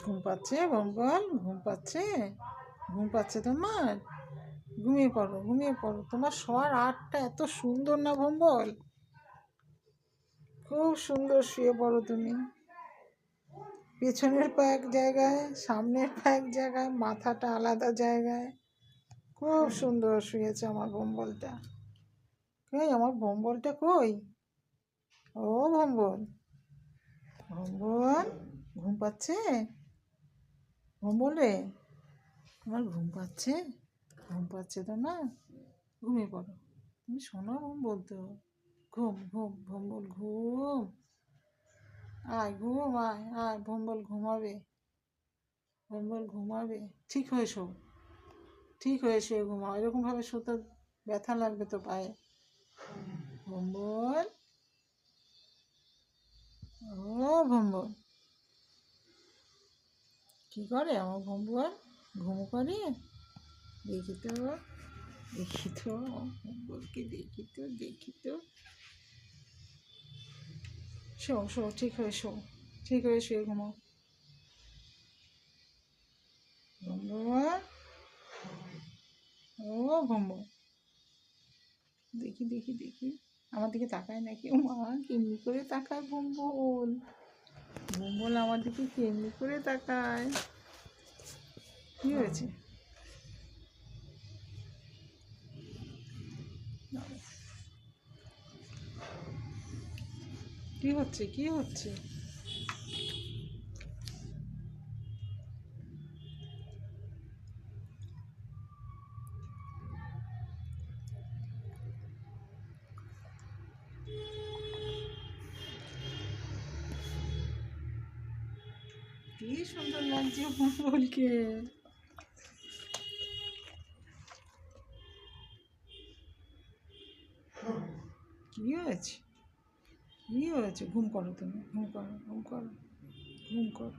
ঘুম পাচ্ছে বম্বল? ঘুম পাচ্ছে? ঘুম পাচ্ছে তোমার? ঘুমিয়ে পড়ো, ঘুমিয়ে পড়ো। তোমার শোয়ার আটটা এত সুন্দর না বম্বল? খুব সুন্দর শুয়ে পড়ো তুমি। পেছনের পা এক জায়গায়, সামনের পা এক জায়গায়, মাথাটা আলাদা জায়গায়। খুব সুন্দর শুয়েছে আমার বম্বলটা। কই আমার বম্বলটা কই? ও ভম্বল, ভম্বল ঘুম পাচ্ছে? ভম্বল রে, তোমার ঘুম পাচ্ছে? ঘুম পাচ্ছে তো না? ঘুমিয়ে পড়ো। তুমি শোনো ভম্বল তো। ঘুম ঘুম ভম্বল ঘুম। আয় ঘুম, আয় আয় ভম্বল ঘুমাবে। ভম্বল ঘুমাবে। ঠিক হয়ে শো, ঠিক হয়ে শুয়ে ঘুমাও। এরকমভাবে শুতে ব্যথা লাগবে তো পায়ে। ভম্বল, ও ভম্বল, কি করে আমার ভম্বল? ঘুম করে? দেখি তো, দেখি তো ভম্বলকে, দেখি তো, দেখি তো। শো শো, ঠিক হয়ে শো, ঠিক হয়ে শুয়ে ঘুমাও। ভম্বল, ও ভম্বল, দেখি দেখি দেখি, আমার দিকে তাকায় নাকি? ও মা, কেমনি করে তাকায় ভম্বল? ভম্বল আমার দিকে কেমনি করে তাকায়? কি হয়েছে? কি হচ্ছে, কি হচ্ছে? কি সুন্দর লাগছে ভম্বলকে। কি হয়েছে? কি হয়েছে? ঘুম করো তুমি, ঘুম করো, ঘুম করো, ঘুম করো।